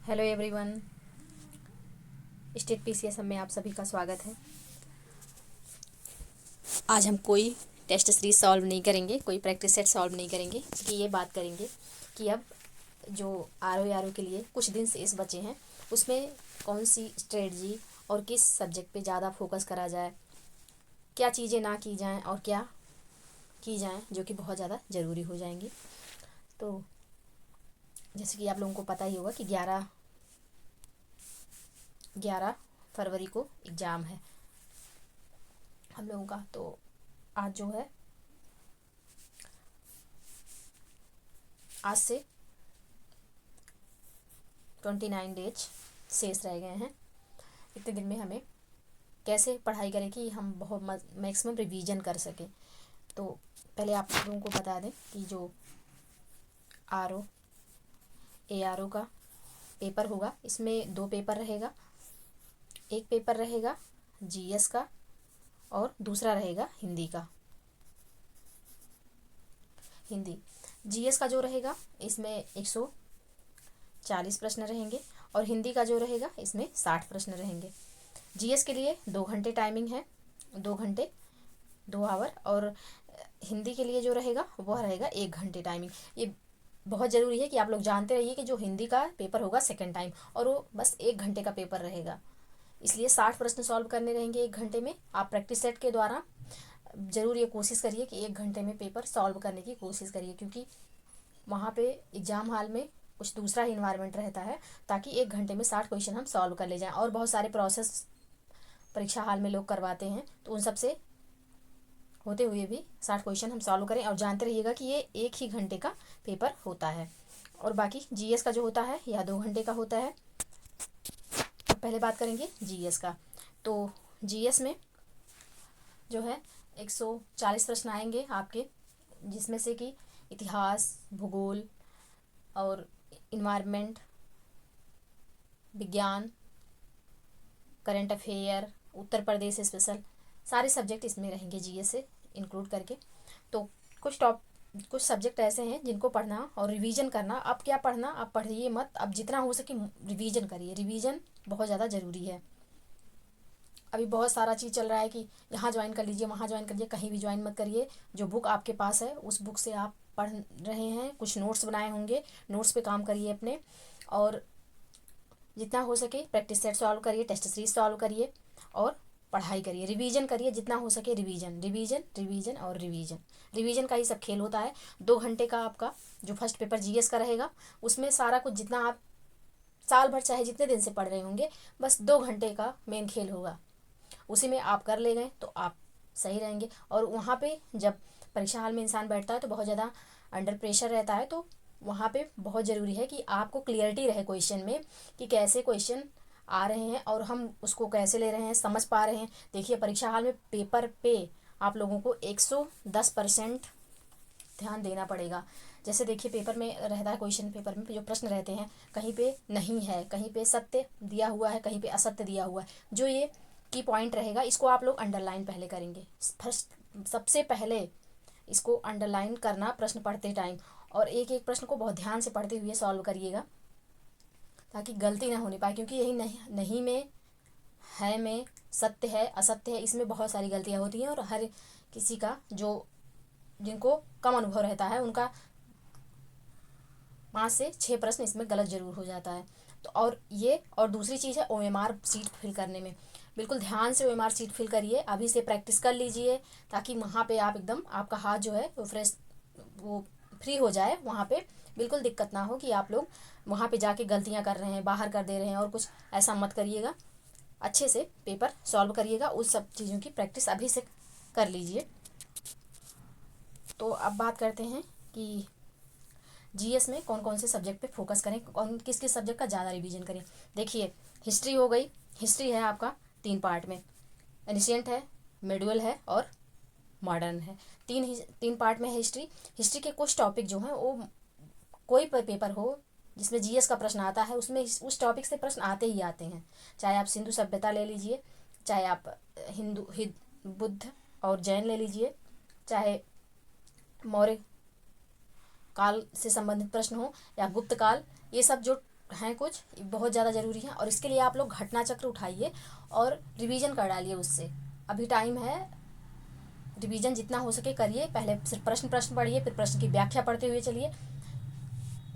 Hello everyone. State PCS में आप सभी का स्वागत है। आज हम कोई टेस्ट सीरीज सॉल्व नहीं करेंगे, कोई प्रैक्टिस सेट सॉल्व नहीं करेंगे, कि ये बात करेंगे कि अब जो आर ओ के लिए कुछ दिन से इस बचे हैं उसमें कौन सी स्ट्रेटजी और किस सब्जेक्ट पे ज़्यादा फोकस करा जाए, क्या चीज़ें ना की जाएं और क्या की जाएं जो कि बहुत ज़्यादा ज़रूरी हो जाएंगी। तो जैसे कि आप लोगों को पता ही होगा कि 11 फरवरी को एग्ज़ाम है हम लोगों का। तो आज जो है, आज से 29 डेज शेष रह गए हैं। इतने दिन में हमें कैसे पढ़ाई करें कि हम बहुत मैक्सिमम रिवीजन कर सकें। तो पहले आप लोगों को बता दें कि जो ARO का पेपर होगा, इसमें 2 पेपर रहेगा। एक पेपर रहेगा जीएस का और दूसरा रहेगा हिंदी का। हिंदी जीएस का जो रहेगा इसमें 140 प्रश्न रहेंगे और हिंदी का जो रहेगा इसमें 60 प्रश्न रहेंगे। जीएस के लिए 2 घंटे टाइमिंग है, 2 घंटे 2 आवर, और हिंदी के लिए जो रहेगा वह रहेगा 1 घंटे टाइमिंग। ये बहुत ज़रूरी है कि आप लोग जानते रहिए कि जो हिंदी का पेपर होगा सेकेंड टाइम, और वो बस 1 घंटे का पेपर रहेगा, इसलिए 60 प्रश्न सॉल्व करने रहेंगे 1 घंटे में। आप प्रैक्टिस सेट के द्वारा ज़रूर ये कोशिश करिए कि 1 घंटे में पेपर सॉल्व करने की कोशिश करिए, क्योंकि वहाँ पे एग्ज़ाम हॉल में कुछ दूसरा ही इन्वायरमेंट रहता है, ताकि 1 घंटे में 60 क्वेश्चन हम सॉल्व कर ले जाएं। और बहुत सारे प्रोसेस परीक्षा हाल में लोग करवाते हैं, तो उन सब से होते हुए भी 60 क्वेश्चन हम सॉल्व करें। और जानते रहिएगा कि ये 1 ही घंटे का पेपर होता है, और बाकी जीएस का जो होता है यह 2 घंटे का होता है। अब पहले बात करेंगे जीएस का। तो जीएस में जो है 140 प्रश्न आएंगे आपके, जिसमें से कि इतिहास, भूगोल और इन्वायरमेंट, विज्ञान, current affair, Uttar Pradesh special, सारे सब्जेक्ट इसमें रहेंगे जीएस से इंक्लूड करके। तो कुछ सब्जेक्ट ऐसे हैं जिनको पढ़ना और रिवीजन करना। अब क्या पढ़ना, अब पढ़िए मत, अब जितना हो सके रिवीजन करिए। रिवीजन बहुत ज़्यादा ज़रूरी है। अभी बहुत सारा चीज़ चल रहा है कि यहाँ ज्वाइन कर लीजिए, वहाँ ज्वाइन कर लीजिए, कहीं भी ज्वाइन मत करिए। जो बुक आपके पास है उस बुक से आप पढ़ रहे हैं, कुछ नोट्स बनाए होंगे, नोट्स पे काम करिए अपने, और जितना हो सके प्रैक्टिस सेट सॉल्व करिए, टेस्ट सीरीज सॉल्व करिए और पढ़ाई करिए, रिवीजन करिए जितना हो सके। रिवीजन रिवीजन रिवीजन और रिवीजन, रिवीजन का ही सब खेल होता है। 2 घंटे का आपका जो फर्स्ट पेपर जीएस का रहेगा, उसमें सारा कुछ जितना आप साल भर चाहे जितने दिन से पढ़ रहे होंगे, बस 2 घंटे का मेन खेल होगा, उसी में आप कर ले गए तो आप सही रहेंगे। और वहाँ पे जब परीक्षा हाल में इंसान बैठता है तो बहुत ज़्यादा अंडर प्रेशर रहता है, तो वहाँ पे बहुत ज़रूरी है कि आपको क्लियरिटी रहे क्वेश्चन में, कि कैसे क्वेश्चन आ रहे हैं और हम उसको कैसे ले रहे हैं, समझ पा रहे हैं। देखिए परीक्षा हाल में पेपर पे आप लोगों को 110% ध्यान देना पड़ेगा। जैसे देखिए पेपर में रहता है, क्वेश्चन पेपर में जो प्रश्न रहते हैं, कहीं पे नहीं है, कहीं पे सत्य दिया हुआ है, कहीं पे असत्य दिया हुआ है। जो ये की पॉइंट रहेगा इसको आप लोग अंडरलाइन पहले करेंगे। फर्स्ट सबसे पहले इसको अंडरलाइन करना प्रश्न पढ़ते टाइम, और एक एक प्रश्न को बहुत ध्यान से पढ़ते हुए सॉल्व करिएगा, ताकि गलती ना होने पाए। क्योंकि यही नहीं में, है में, सत्य है, असत्य है, इसमें बहुत सारी गलतियाँ होती हैं, और हर किसी का जो जिनको कम अनुभव रहता है उनका 5 से 6 प्रश्न इसमें गलत जरूर हो जाता है। तो और दूसरी चीज़ है ओएमआर सीट फिल करने में। बिल्कुल ध्यान से ओएमआर सीट फिल करिए, अभी से प्रैक्टिस कर लीजिए, ताकि वहाँ पे आप एकदम, आपका हाथ जो है वो फ्रेश, वो फ्री हो जाए। वहाँ पे बिल्कुल दिक्कत ना हो कि आप लोग वहाँ पे जाके गलतियाँ कर रहे हैं, बाहर कर दे रहे हैं, और कुछ ऐसा मत करिएगा। अच्छे से पेपर सॉल्व करिएगा, उस सब चीज़ों की प्रैक्टिस अभी से कर लीजिए। तो अब बात करते हैं कि जीएस में कौन कौन से सब्जेक्ट पे फोकस करें, कौन किस किस सब्जेक्ट का ज़्यादा रिवीजन करें। देखिए हिस्ट्री हो गई, हिस्ट्री है आपका 3 पार्ट में, एनिशियंट है, मिडुअल है और मॉडर्न है। 3 पार्ट में है हिस्ट्री। हिस्ट्री के कुछ टॉपिक जो हैं वो, कोई पेपर हो जिसमें जीएस का प्रश्न आता है, उसमें उस टॉपिक से प्रश्न आते ही आते हैं। चाहे आप सिंधु सभ्यता ले लीजिए, चाहे आप बुद्ध और जैन ले लीजिए, चाहे मौर्य काल से संबंधित प्रश्न हो या गुप्त काल, ये सब जो हैं कुछ बहुत ज़्यादा ज़रूरी हैं, और इसके लिए आप लोग घटना चक्र उठाइए और रिवीजन कर डालिए उससे। अभी टाइम है, रिवीजन जितना हो सके करिए। पहले सिर्फ प्रश्न प्रश्न पढ़िए, फिर प्रश्न की व्याख्या पढ़ते हुए चलिए।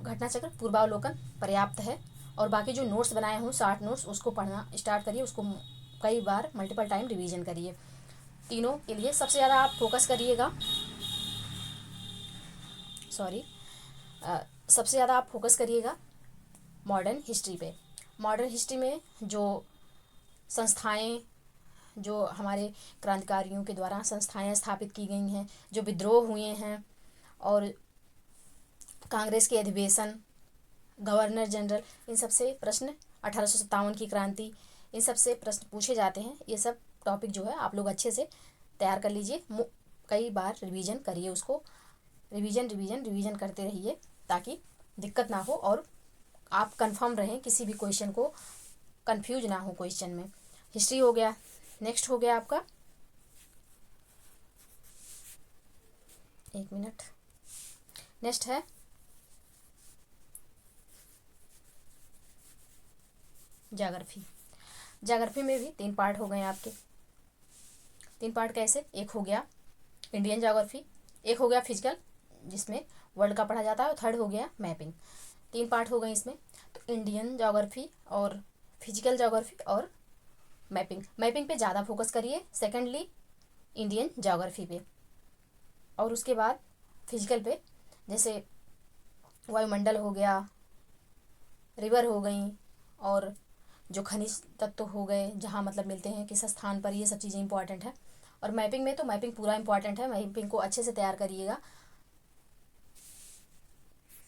घटना चक्र पूर्वावलोकन पर्याप्त है। और बाकी जो नोट्स बनाए हों 60 नोट्स, उसको पढ़ना स्टार्ट करिए, उसको कई बार मल्टीपल टाइम रिवीजन करिए। तीनों के लिए सबसे ज़्यादा आप फोकस करिएगा, सॉरी, सबसे ज़्यादा आप फोकस करिएगा मॉडर्न हिस्ट्री पे। मॉडर्न हिस्ट्री में जो संस्थाएं, जो हमारे क्रांतिकारियों के द्वारा संस्थाएं स्थापित की गई हैं, जो विद्रोह हुए हैं, और कांग्रेस के अधिवेशन, गवर्नर जनरल, इन सब से प्रश्न, 1857 की क्रांति, इन सब से प्रश्न पूछे जाते हैं। ये सब टॉपिक जो है आप लोग अच्छे से तैयार कर लीजिए, कई बार रिवीजन करिए उसको। रिवीजन रिवीजन रिवीजन करते रहिए ताकि दिक्कत ना हो और आप कंफर्म रहें, किसी भी क्वेश्चन को कंफ्यूज ना हो क्वेश्चन में। हिस्ट्री हो गया। नेक्स्ट हो गया आपका, एक मिनट, नेक्स्ट है ज्योग्राफी। ज्योग्राफी में भी 3 पार्ट हो गए आपके। 3 पार्ट कैसे? एक हो गया इंडियन ज्योग्राफी, एक हो गया फिजिकल जिसमें वर्ल्ड का पढ़ा जाता है, और थर्ड हो गया मैपिंग। 3 पार्ट हो गए इसमें। तो इंडियन ज्योग्राफी और फिजिकल ज्योग्राफी और मैपिंग। मैपिंग पे ज़्यादा फोकस करिए, सेकेंडली इंडियन ज्योग्राफी पे, और उसके बाद फिजिकल पे, जैसे वायुमंडल हो गया, रिवर हो गई, और जो खनिज तत्व हो गए जहाँ मतलब मिलते हैं किस स्थान पर, ये सब चीज़ें इंपॉर्टेंट है। और मैपिंग में तो मैपिंग पूरा इंपॉर्टेंट है, मैपिंग को अच्छे से तैयार करिएगा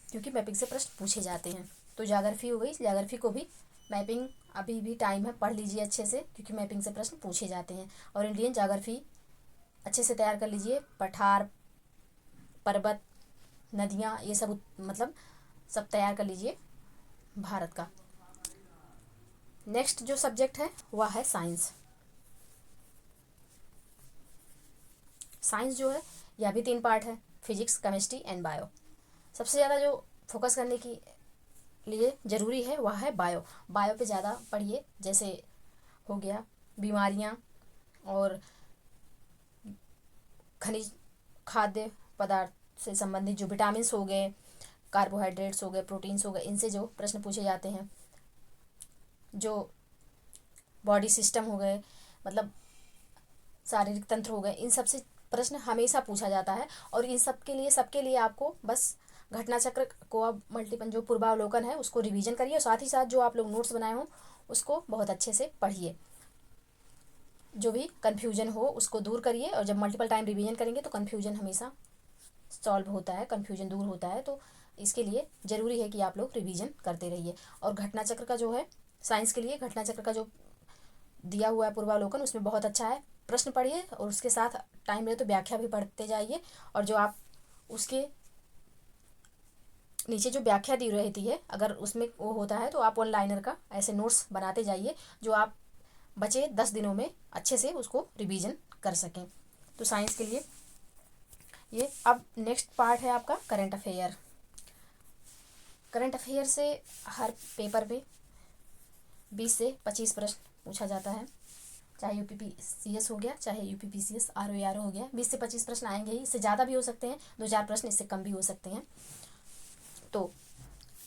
क्योंकि मैपिंग से प्रश्न पूछे जाते हैं। तो ज्योग्राफी हो गई, ज्योग्राफी को भी मैपिंग, अभी भी टाइम है, पढ़ लीजिए अच्छे से क्योंकि मैपिंग से प्रश्न पूछे जाते हैं। और इंडियन ज्योग्राफी अच्छे से तैयार कर लीजिए, पठार, पर्वत, नदियाँ, ये सब मतलब सब तैयार कर लीजिए भारत का। नेक्स्ट जो सब्जेक्ट है वह है साइंस। साइंस जो है यह भी 3 पार्ट है, फिजिक्स, केमिस्ट्री एंड बायो। सबसे ज़्यादा जो फोकस करने की लिए ज़रूरी है वह है बायो। बायो पे ज़्यादा पढ़िए, जैसे हो गया बीमारियाँ, और खनिज, खाद्य पदार्थ से संबंधित जो विटामिन हो गए, कार्बोहाइड्रेट्स हो गए, प्रोटीन्स हो गए, इनसे जो प्रश्न पूछे जाते हैं। जो बॉडी सिस्टम हो गए, मतलब शारीरिक तंत्र हो गए, इन सब से प्रश्न हमेशा पूछा जाता है। और इन सब के लिए, सबके लिए आपको बस घटना चक्र को अब मल्टीपल जो पूर्वावलोकन है उसको रिवीजन करिए, और साथ ही साथ जो आप लोग नोट्स बनाए हों उसको बहुत अच्छे से पढ़िए। जो भी कन्फ्यूजन हो उसको दूर करिए, और जब मल्टीपल टाइम रिवीजन करेंगे तो कन्फ्यूजन हमेशा सॉल्व होता है, कन्फ्यूजन दूर होता है। तो इसके लिए ज़रूरी है कि आप लोग रिवीजन करते रहिए। और घटना चक्र का जो है, साइंस के लिए घटना चक्र का जो दिया हुआ है पूर्वावलोकन, उसमें बहुत अच्छा है, प्रश्न पढ़िए और उसके साथ टाइम रहे तो व्याख्या भी पढ़ते जाइए। और जो आप उसके नीचे जो व्याख्या दी रहती है, अगर उसमें वो होता है तो आप वन लाइनर का ऐसे नोट्स बनाते जाइए जो आप बचे 10 दिनों में अच्छे से उसको रिवीजन कर सकें। तो साइंस के लिए ये। अब नेक्स्ट पार्ट है आपका करंट अफेयर। करंट अफेयर से हर पेपर पे 20 से 25 प्रश्न पूछा जाता है, चाहे यूपीपीसीएस हो गया, चाहे यूपीपीसीएस आरओ हो गया। 20 से 25 प्रश्न आएंगे ही, इससे ज़्यादा भी हो सकते हैं, 2-4 प्रश्न इससे कम भी हो सकते हैं। तो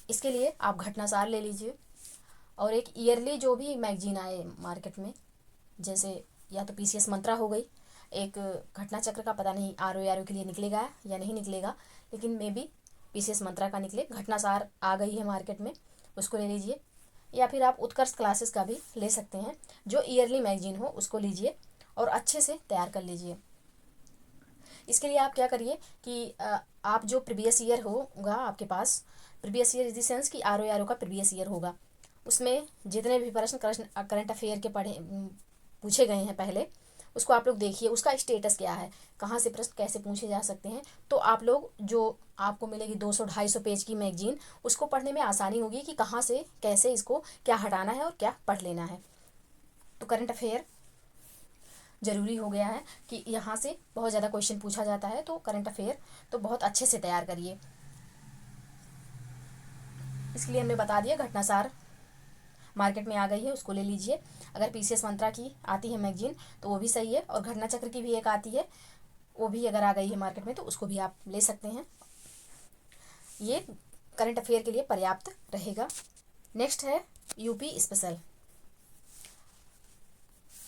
इसके लिए आप घटनासार ले लीजिए, और एक ईयरली जो भी मैगजीन आए मार्केट में, जैसे या तो पीसीएस मंत्रा हो गई, एक घटना चक्र का पता नहीं आरओ के लिए निकलेगा या नहीं निकलेगा, लेकिन मे बी पीसीएस मंत्रा का निकले। घटनासार आ गई है मार्केट में, उसको ले लीजिए। या फिर आप उत्कर्ष क्लासेस का भी ले सकते हैं, जो ईयरली मैगजीन हो उसको लीजिए और अच्छे से तैयार कर लीजिए। इसके लिए आप क्या करिए कि आप जो प्रीवियस ईयर होगा आपके पास, previous year is the sense कि आरओ का प्रीवियस ईयर होगा, उसमें जितने भी प्रश्न करंट अफेयर के पूछे गए हैं पहले, उसको आप लोग देखिए, उसका स्टेटस क्या है, कहाँ से प्रश्न कैसे पूछे जा सकते हैं। तो आप लोग, जो आपको मिलेगी 200-250 पेज की मैगजीन, उसको पढ़ने में आसानी होगी कि कहाँ से कैसे इसको क्या हटाना है और क्या पढ़ लेना है। तो करंट अफेयर ज़रूरी हो गया है कि यहाँ से बहुत ज़्यादा क्वेश्चन पूछा जाता है, तो करंट अफेयर तो बहुत अच्छे से तैयार करिए। इसके लिए हमने बता दिया, घटनासार मार्केट में आ गई है, उसको ले लीजिए। अगर पीसीएस मंत्रा की आती है मैगजीन तो वो भी सही है, और घटना चक्र की भी एक आती है, वो भी अगर आ गई है मार्केट में तो उसको भी आप ले सकते हैं। ये करंट अफेयर के लिए पर्याप्त रहेगा। नेक्स्ट है यूपी स्पेशल।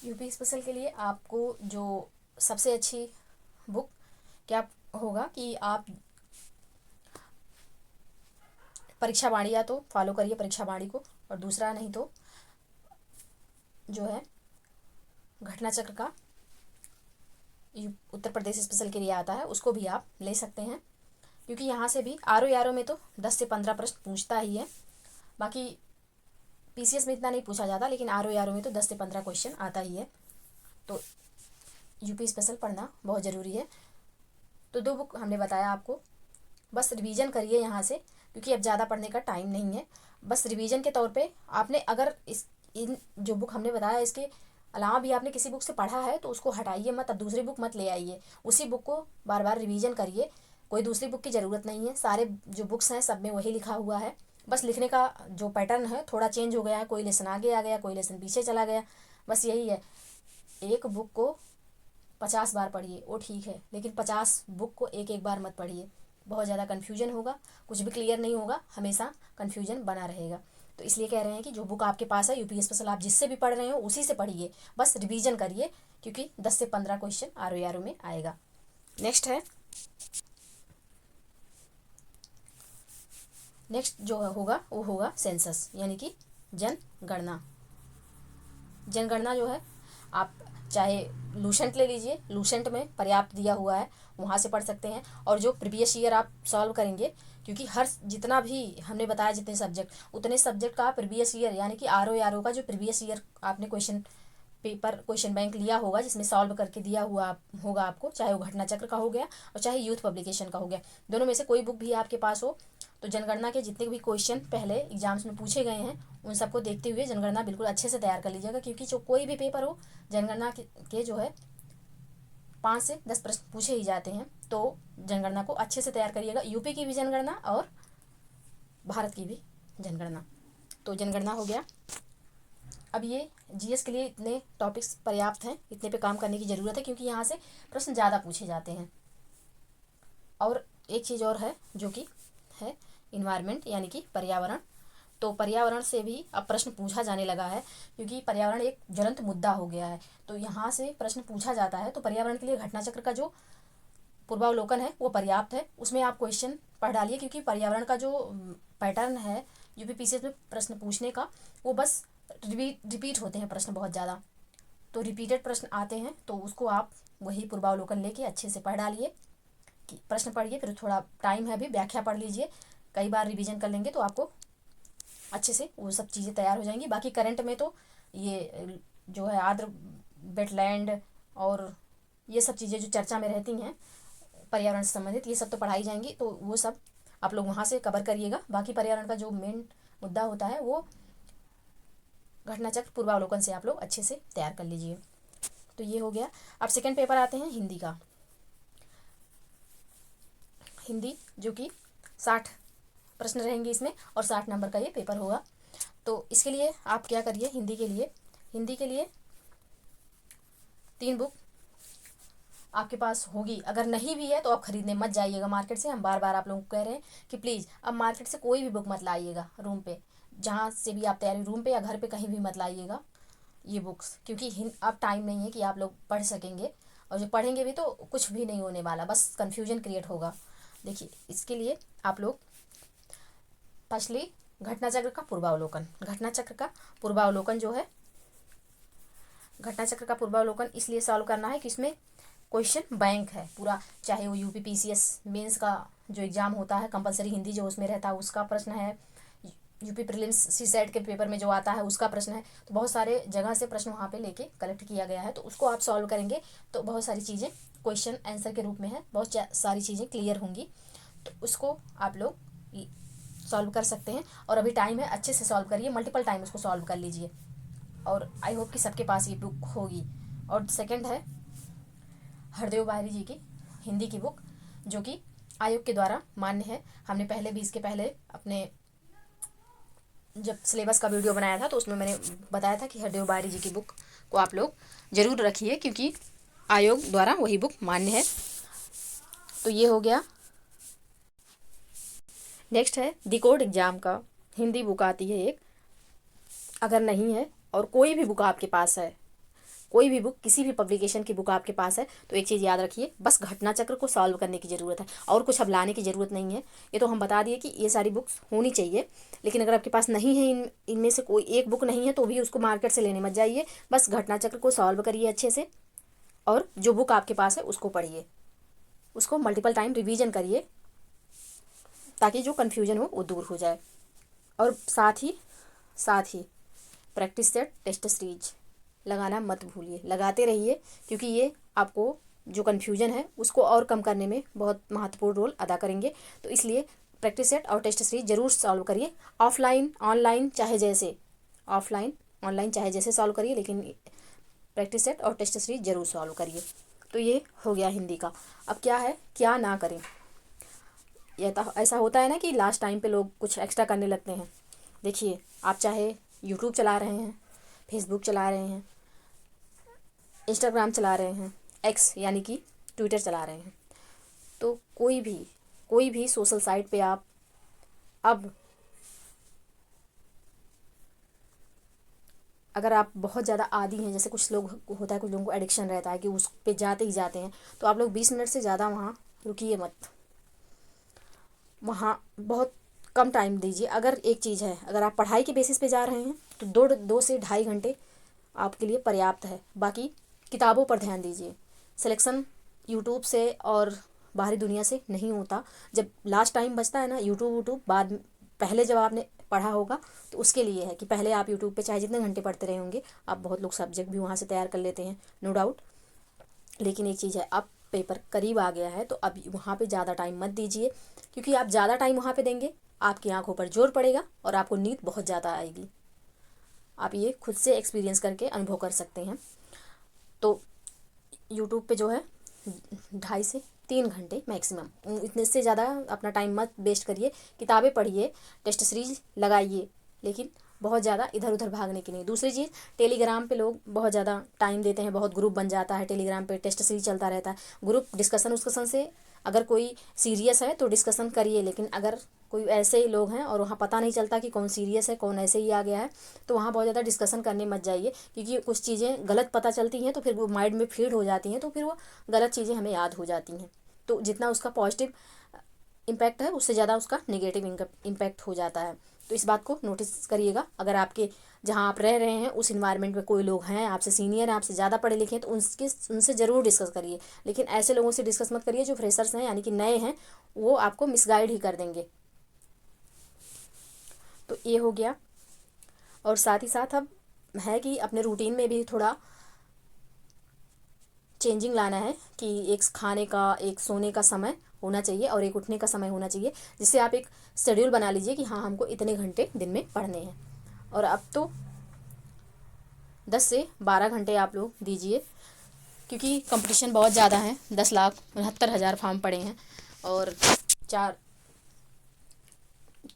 यूपी स्पेशल के लिए आपको जो सबसे अच्छी बुक क्या होगा कि आप परीक्षा वाणी या तो फॉलो करिए परीक्षा वाणी को, और दूसरा नहीं तो जो है घटना चक्र का उत्तर प्रदेश स्पेशल के लिए आता है, उसको भी आप ले सकते हैं, क्योंकि यहाँ से भी आर में तो 10 से 15 प्रश्न पूछता ही है। बाकी पीसीएस में इतना नहीं पूछा जाता, लेकिन आर में तो 10 से 15 क्वेश्चन आता ही है। तो यूपी स्पेशल पढ़ना बहुत ज़रूरी है। तो 2 बुक हमने बताया आपको, बस रिवीजन करिए यहाँ से, क्योंकि अब ज़्यादा पढ़ने का टाइम नहीं है। बस रिवीजन के तौर पे आपने अगर इन जो बुक हमने बताया इसके अलावा भी आपने किसी बुक से पढ़ा है तो उसको हटाइए मत, अब दूसरी बुक मत ले आइए, उसी बुक को बार बार रिवीजन करिए। कोई दूसरी बुक की ज़रूरत नहीं है, सारे जो बुक्स हैं सब में वही लिखा हुआ है, बस लिखने का जो पैटर्न है थोड़ा चेंज हो गया है, कोई लेसन आगे आ गया, कोई लेसन पीछे चला गया, बस यही है। एक बुक को 50 बार पढ़िए वो ठीक है, लेकिन 50 बुक को एक एक बार मत पढ़िए, बहुत ज़्यादा कन्फ्यूजन होगा, कुछ भी क्लियर नहीं होगा, हमेशा कन्फ्यूजन बना रहेगा। तो इसलिए कह रहे हैं कि जो बुक आपके पास है यूपी स्पेशल, आप जिससे भी पढ़ रहे हो उसी से पढ़िए, बस रिवीजन करिए, क्योंकि 10 से 15 क्वेश्चन आर में आएगा। नेक्स्ट है, नेक्स्ट जो होगा वो होगा सेंसस, यानी कि जनगणना। जनगणना जो है आप चाहे लूसेंट ले लीजिए, लूसेंट में पर्याप्त दिया हुआ है, वहाँ से पढ़ सकते हैं। और जो प्रीवियस ईयर आप सॉल्व करेंगे, क्योंकि हर जितना भी हमने बताया जितने सब्जेक्ट, उतने सब्जेक्ट का प्रीवियस ईयर यानी कि आर का जो प्रीवियस ईयर आपने क्वेश्चन पेपर क्वेश्चन बैंक लिया होगा, जिसमें सॉल्व करके दिया हुआ होगा आपको, चाहे वो घटना चक्र का हो गया और चाहे यूथ पब्लिकेशन का हो गया, दोनों में से कोई बुक भी आपके पास हो, तो जनगणना के जितने भी क्वेश्चन पहले एग्जाम्स में पूछे गए हैं उन सबको देखते हुए जनगणना बिल्कुल अच्छे से तैयार कर लीजिएगा, क्योंकि जो कोई भी पेपर हो जनगणना के जो है 5 से 10 प्रश्न पूछे ही जाते हैं। तो जनगणना को अच्छे से तैयार करिएगा, यूपी की भी जनगणना और भारत की भी जनगणना। तो जनगणना हो गया। अब ये जीएस के लिए इतने टॉपिक्स पर्याप्त हैं, इतने पे काम करने की ज़रूरत है, क्योंकि यहाँ से प्रश्न ज़्यादा पूछे जाते हैं। और एक चीज़ और है जो कि है इन्वायरमेंट, यानी कि पर्यावरण। तो पर्यावरण से भी अब प्रश्न पूछा जाने लगा है, क्योंकि पर्यावरण एक ज्वलंत मुद्दा हो गया है, तो यहाँ से प्रश्न पूछा जाता है। तो पर्यावरण के लिए घटना चक्र का जो पूर्वावलोकन है वो पर्याप्त है, उसमें आप क्वेश्चन पढ़ डालिए, क्योंकि पर्यावरण का जो पैटर्न है यूपीपीसीएस में प्रश्न पूछने का, वो बस रिपीट होते हैं प्रश्न बहुत ज़्यादा, तो रिपीटेड प्रश्न आते हैं, तो उसको आप वही पूर्वावलोकन लेके अच्छे से पढ़ डालिए कि प्रश्न पढ़िए, फिर थोड़ा टाइम है अभी, व्याख्या पढ़ लीजिए, कई बार रिवीजन कर लेंगे तो आपको अच्छे से वो सब चीज़ें तैयार हो जाएंगी। बाकी करंट में तो ये जो है आर्द्र वेटलैंड और ये सब चीज़ें जो चर्चा में रहती हैं पर्यावरण से संबंधित, ये सब तो पढ़ाई जाएंगी, तो वो सब आप लोग वहाँ से कवर करिएगा। बाकी पर्यावरण का जो मेन मुद्दा होता है वो घटना चक्र पूर्वावलोकन से आप लोग अच्छे से तैयार कर लीजिए। तो ये हो गया। अब सेकंड पेपर आते हैं हिंदी का। हिंदी जो कि 60 प्रश्न रहेंगे इसमें, और 60 नंबर का ये पेपर होगा। तो इसके लिए आप क्या करिए, हिंदी के लिए 3 बुक आपके पास होगी। अगर नहीं भी है तो आप खरीदने मत जाइएगा मार्केट से, हम बार बार आप लोगों को कह रहे हैं कि प्लीज़ अब मार्केट से कोई भी बुक मत लाइएगा रूम पे, जहाँ से भी आप तैयारी, रूम पे या घर पे कहीं भी मत लाइएगा ये बुक्स, क्योंकि अब टाइम नहीं है कि आप लोग पढ़ सकेंगे, और जो पढ़ेंगे भी तो कुछ भी नहीं होने वाला, बस कन्फ्यूजन क्रिएट होगा। देखिए इसके लिए आप लोग फर्स्टली घटना चक्र का पूर्वावलोकन, घटना चक्र का पूर्वावलोकन जो है, घटना चक्र का पूर्वावलोकन इसलिए सॉल्व करना है कि इसमें क्वेश्चन बैंक है पूरा, चाहे वो यूपीपीसीएस मेंस का जो एग्ज़ाम होता है कंपलसरी हिंदी जो उसमें रहता है उसका प्रश्न है, यूपी प्रीलिम्स सीसेट के पेपर में जो आता है उसका प्रश्न है, तो बहुत सारे जगह से प्रश्न वहाँ पे लेके कलेक्ट किया गया है, तो उसको आप सॉल्व करेंगे तो बहुत सारी चीज़ें क्वेश्चन आंसर के रूप में है, बहुत सारी चीज़ें क्लियर होंगी, तो उसको आप लोग सॉल्व कर सकते हैं। और अभी टाइम है, अच्छे से सॉल्व करिए, मल्टीपल टाइम उसको सॉल्व कर लीजिए, और आई होप कि सबके पास ये बुक होगी। और सेकंड है हरदेव बाहरी जी की हिंदी की बुक, जो कि आयोग के द्वारा मान्य है। हमने पहले भी इसके पहले अपने जब सिलेबस का वीडियो बनाया था तो उसमें मैंने बताया था कि हरदेव बारी जी की बुक को आप लोग ज़रूर रखिए, क्योंकि आयोग द्वारा वही बुक मान्य है। तो ये हो गया। नेक्स्ट है दी कोड एग्ज़ाम का हिंदी बुक आती है एक। अगर नहीं है और कोई भी बुक आपके पास है, कोई भी बुक, किसी भी पब्लिकेशन की बुक आपके पास है, तो एक चीज़ याद रखिए, बस घटना चक्र को सॉल्व करने की ज़रूरत है और कुछ अब लाने की ज़रूरत नहीं है। ये तो हम बता दिए कि ये सारी बुक्स होनी चाहिए, लेकिन अगर आपके पास नहीं है, इनमें से कोई एक बुक नहीं है, तो भी उसको मार्केट से लेने मत जाइए। बस घटना चक्र को सॉल्व करिए अच्छे से, और जो बुक आपके पास है उसको पढ़िए, उसको मल्टीपल टाइम रिवीजन करिए, ताकि जो कन्फ्यूजन हो वो दूर हो जाए। और साथ ही प्रैक्टिस सेट टेस्ट सीरीज लगाना मत भूलिए, लगाते रहिए, क्योंकि ये आपको जो कन्फ्यूजन है उसको और कम करने में बहुत महत्वपूर्ण रोल अदा करेंगे। तो इसलिए प्रैक्टिस सेट और टेस्ट सीरीज ज़रूर सॉल्व करिए, ऑफलाइन ऑनलाइन चाहे जैसे सॉल्व करिए, लेकिन प्रैक्टिस सेट और टेस्ट सीरीज ज़रूर सॉल्व करिए। तो ये हो गया हिंदी का। अब क्या है, क्या ना करें। यह तो ऐसा होता है ना कि लास्ट टाइम पे लोग कुछ एक्स्ट्रा करने लगते हैं। देखिए, आप चाहे यूट्यूब चला रहे हैं, फेसबुक चला रहे हैं, इंस्टाग्राम चला रहे हैं, एक्स यानी कि ट्विटर चला रहे हैं, तो कोई भी सोशल साइट पे आप अब अगर आप बहुत ज़्यादा आदी हैं, जैसे कुछ लोग होता है, कुछ लोगों को एडिक्शन रहता है कि उस पे जाते ही जाते हैं, तो आप लोग 20 मिनट से ज़्यादा वहाँ रुकिए मत। वहाँ बहुत कम टाइम दीजिए। अगर एक चीज़ है, अगर आप पढ़ाई के बेसिस पे जा रहे हैं तो 2 से 2.5 घंटे आपके लिए पर्याप्त है। बाकी किताबों पर ध्यान दीजिए। सिलेक्शन यूट्यूब से और बाहरी दुनिया से नहीं होता। जब लास्ट टाइम बचता है ना, यूट्यूब बाद, पहले जब आपने पढ़ा होगा तो उसके लिए है कि पहले आप यूट्यूब पे चाहे जितने घंटे पढ़ते रहे होंगे, आप बहुत लोग सब्जेक्ट भी वहाँ से तैयार कर लेते हैं, नो डाउट। लेकिन एक चीज़ है, अब पेपर करीब आ गया है तो अब वहाँ पे ज़्यादा टाइम मत दीजिए, क्योंकि आप ज़्यादा टाइम वहाँ पे देंगे, आपकी आंखों पर जोर पड़ेगा और आपको नींद बहुत ज़्यादा आएगी। आप ये खुद से एक्सपीरियंस करके अनुभव कर सकते हैं। तो यूट्यूब पे जो है 2.5 से 3 घंटे मैक्सिमम, इतने से ज़्यादा अपना टाइम मत वेस्ट करिए। किताबें पढ़िए, टेस्ट सीरीज लगाइए, लेकिन बहुत ज़्यादा इधर उधर भागने की नहीं। दूसरी चीज़, टेलीग्राम पे लोग बहुत ज़्यादा टाइम देते हैं, बहुत ग्रुप बन जाता है टेलीग्राम पे, टेस्ट सीरीज चलता रहता है, ग्रुप डिस्कशन उस्कशन से अगर कोई सीरियस है तो डिस्कशन करिए, लेकिन अगर कोई ऐसे ही लोग हैं और वहाँ पता नहीं चलता कि कौन सीरियस है कौन ऐसे ही आ गया है, तो वहाँ बहुत ज़्यादा डिस्कशन करने मत जाइए, क्योंकि कुछ चीज़ें गलत पता चलती हैं तो फिर वो माइंड में फीड हो जाती हैं, तो फिर वो गलत चीज़ें हमें याद हो जाती हैं। तो जितना उसका पॉजिटिव इम्पैक्ट है, उससे ज़्यादा उसका नेगेटिव इम्पैक्ट हो जाता है। तो इस बात को नोटिस करिएगा। अगर आपके जहाँ आप रह रहे हैं उस इन्वायरमेंट में कोई लोग हैं आपसे सीनियर हैं, आपसे ज़्यादा पढ़े लिखे हैं, तो उनसे ज़रूर डिस्कस करिए, लेकिन ऐसे लोगों से डिस्कस मत करिए जो फ्रेशर्स हैं, यानी कि नए हैं, वो आपको मिसगाइड ही कर देंगे। तो ये हो गया। और साथ ही साथ अब है कि अपने रूटीन में भी थोड़ा चेंजिंग लाना है, कि एक खाने का, एक सोने का समय होना चाहिए और एक उठने का समय होना चाहिए, जिससे आप एक शेड्यूल बना लीजिए कि हाँ, हमको इतने घंटे दिन में पढ़ने हैं। और अब तो 10 से 12 घंटे आप लोग दीजिए, क्योंकि कंपटीशन बहुत ज़्यादा है। 10,69,000 फॉर्म पड़े हैं और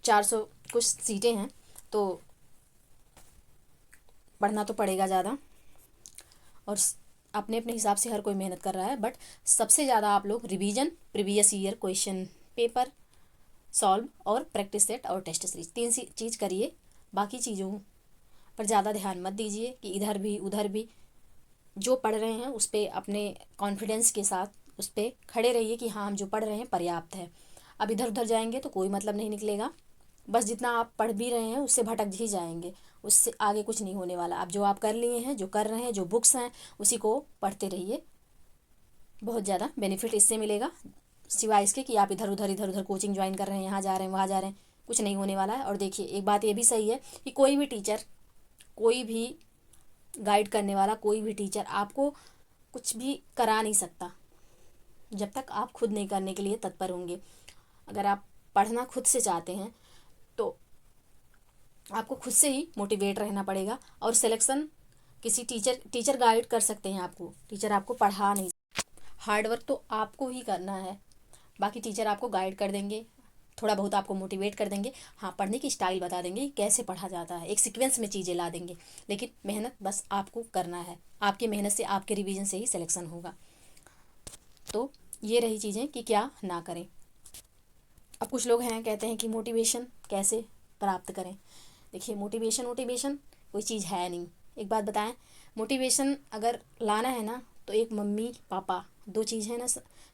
400 कुछ सीटें हैं, तो पढ़ना तो पड़ेगा ज़्यादा। और अपने अपने हिसाब से हर कोई मेहनत कर रहा है, बट सबसे ज़्यादा आप लोग revision, previous year question paper solve और प्रैक्टिस सेट और टेस्ट सीरीज, 3 चीज़ करिए। बाकी चीज़ों पर ज़्यादा ध्यान मत दीजिए कि इधर भी उधर भी। जो पढ़ रहे हैं उस पर अपने कॉन्फिडेंस के साथ उस पर खड़े रहिए कि हाँ, हम जो पढ़ रहे हैं पर्याप्त है। अब इधर उधर जाएंगे तो कोई मतलब नहीं निकलेगा। बस जितना आप पढ़ भी रहे हैं उससे भटक ही जाएंगे, उससे आगे कुछ नहीं होने वाला। अब जो आप कर लिए हैं, जो कर रहे हैं, जो बुक्स हैं, उसी को पढ़ते रहिए। बहुत ज़्यादा बेनिफिट इससे मिलेगा, सिवाय इसके कि आप इधर उधर कोचिंग ज्वाइन कर रहे हैं, यहाँ जा रहे हैं वहाँ जा रहे हैं, कुछ नहीं होने वाला है। और देखिए, एक बात ये भी सही है कि कोई भी टीचर, कोई भी गाइड करने वाला, कोई भी टीचर आपको कुछ भी करा नहीं सकता जब तक आप खुद नहीं करने के लिए तत्पर होंगे। अगर आप पढ़ना खुद से चाहते हैं तो आपको खुद से ही मोटिवेट रहना पड़ेगा। और सिलेक्शन किसी टीचर गाइड कर सकते हैं आपको, टीचर आपको पढ़ा नहीं। हार्ड वर्क तो आपको ही करना है, बाकी टीचर आपको गाइड कर देंगे, थोड़ा बहुत आपको मोटिवेट कर देंगे, हाँ पढ़ने की स्टाइल बता देंगे कैसे पढ़ा जाता है, एक सीक्वेंस में चीज़ें ला देंगे। लेकिन मेहनत बस आपको करना है, आपकी मेहनत से, आपके रिवीजन से ही सिलेक्शन होगा। तो ये रही चीज़ें कि क्या ना करें। अब कुछ लोग हैं कहते हैं कि मोटिवेशन कैसे प्राप्त करें। देखिए मोटिवेशन मोटिवेशन कोई चीज़ है नहीं। एक बात बताएं, मोटिवेशन अगर लाना है ना तो एक मम्मी पापा, दो चीज़ है ना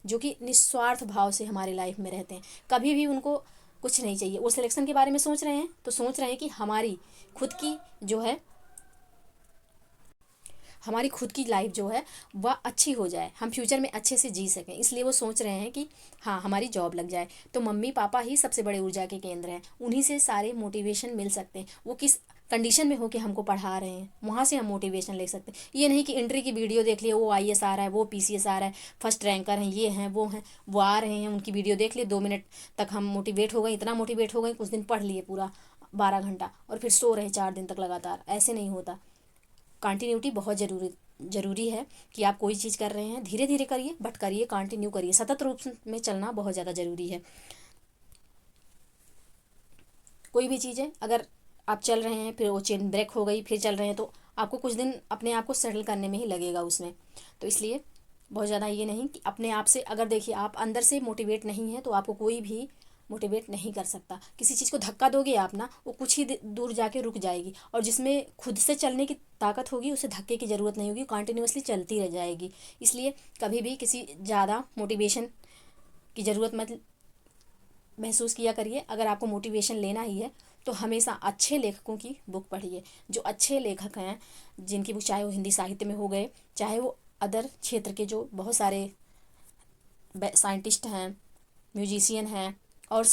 जो कि निस्वार्थ भाव से हमारे लाइफ में रहते हैं। कभी भी उनको कुछ नहीं चाहिए। वो सिलेक्शन के बारे में सोच रहे हैं तो सोच रहे हैं कि हमारी खुद की लाइफ जो है वह अच्छी हो जाए, हम फ्यूचर में अच्छे से जी सकें, इसलिए वो सोच रहे हैं कि हाँ हमारी जॉब लग जाए। तो मम्मी पापा ही सबसे बड़े ऊर्जा के केंद्र हैं, उन्हीं से सारे मोटिवेशन मिल सकते हैं। वो किस कंडीशन में हो के हमको पढ़ा रहे हैं, वहाँ से हम मोटिवेशन ले सकते हैं। ये नहीं कि इंट्री की वीडियो देख लिए, वो IAS आ रहा है, वो PCS आ रहा है, फर्स्ट रैंकर हैं, ये हैं वो हैं, वो आ रहे हैं, उनकी वीडियो देख लिए, 2 मिनट तक हम मोटिवेट हो गए, इतना मोटिवेट हो गए, कुछ दिन पढ़ लिए पूरा 12 घंटा और फिर सो रहे 4 दिन तक लगातार। ऐसे नहीं होता। कंटिन्यूटी बहुत ज़रूरी है कि आप कोई चीज़ कर रहे हैं धीरे धीरे करिए, बट करिए, कंटिन्यू करिए। सतत रूप में चलना बहुत ज़्यादा ज़रूरी है। कोई भी चीज़ है, अगर आप चल रहे हैं फिर वो चेन ब्रेक हो गई, फिर चल रहे हैं, तो आपको कुछ दिन अपने आप को सेटल करने में ही लगेगा उसमें। तो इसलिए बहुत ज़्यादा ये नहीं कि अपने आप से, अगर देखिए आप अंदर से मोटिवेट नहीं है तो आपको कोई भी मोटिवेट नहीं कर सकता। किसी चीज़ को धक्का दोगे आप ना, वो कुछ ही दूर जाके रुक जाएगी, और जिसमें खुद से चलने की ताकत होगी उसे धक्के की ज़रूरत नहीं होगी, कंटिन्यूअसली चलती रह जाएगी। इसलिए कभी भी किसी ज़्यादा मोटिवेशन की ज़रूरत मत महसूस किया करिए। अगर आपको मोटिवेशन लेना ही है तो हमेशा अच्छे लेखकों की बुक पढ़िए। जो अच्छे लेखक हैं, जिनकी बुक, चाहे वो हिंदी साहित्य में हो गए, चाहे वो अदर क्षेत्र के जो बहुत सारे साइंटिस्ट हैं, म्यूजिशियन हैं और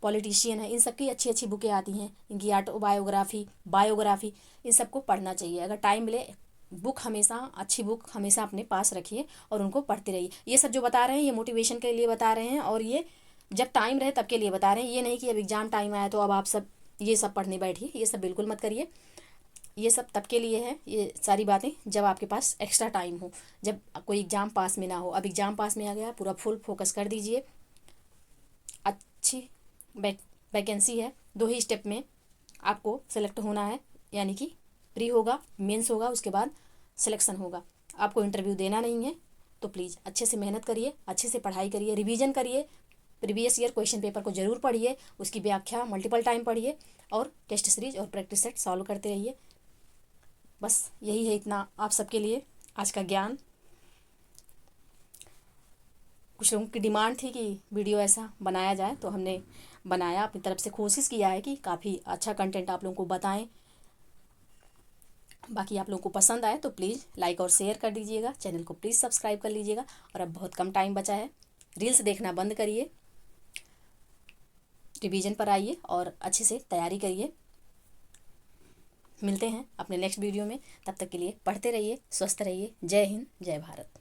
पॉलिटिशियन हैं, इन सब की अच्छी अच्छी बुकें आती हैं, इनकी ऑटोबायोग्राफी, बायोग्राफी, इन सबको पढ़ना चाहिए। अगर टाइम मिले, बुक हमेशा, अच्छी बुक हमेशा अपने पास रखिए और उनको पढ़ते रहिए। ये सब जो बता रहे हैं ये मोटिवेशन के लिए बता रहे हैं, और ये जब टाइम रहे तब के लिए बता रहे हैं। ये नहीं कि अब एग्ज़ाम टाइम आया तो अब आप सब ये सब पढ़ने बैठिए, ये सब बिल्कुल मत करिए। ये सब तब के लिए है, ये सारी बातें जब आपके पास एक्स्ट्रा टाइम हो, जब कोई एग्ज़ाम पास में ना हो। अब एग्ज़ाम पास में आ गया, पूरा फुल फोकस कर दीजिए। अच्छी वैकेंसी है, 2 ही स्टेप में आपको सेलेक्ट होना है, यानी कि प्री होगा, मेंस होगा, उसके बाद सिलेक्शन होगा। आपको इंटरव्यू देना नहीं है तो प्लीज़ अच्छे से मेहनत करिए, अच्छे से पढ़ाई करिए, रिवीजन करिए, प्रीवियस ईयर क्वेश्चन पेपर को ज़रूर पढ़िए, उसकी व्याख्या मल्टीपल टाइम पढ़िए, और टेस्ट सीरीज और प्रैक्टिस सेट सॉल्व करते रहिए। बस यही है इतना आप सबके लिए आज का ज्ञान। कुछ लोगों की डिमांड थी कि वीडियो ऐसा बनाया जाए, तो हमने बनाया, अपनी तरफ से कोशिश किया है कि काफ़ी अच्छा कंटेंट आप लोगों को बताएं। बाकी आप लोगों को पसंद आए तो प्लीज़ लाइक और शेयर कर दीजिएगा, चैनल को प्लीज़ सब्सक्राइब कर लीजिएगा। और अब बहुत कम टाइम बचा है, रील्स देखना बंद करिए, रिवीजन पर आइए और अच्छे से तैयारी करिए। मिलते हैं अपने नेक्स्ट वीडियो में, तब तक के लिए पढ़ते रहिए, स्वस्थ रहिए। जय हिंद, जय भारत।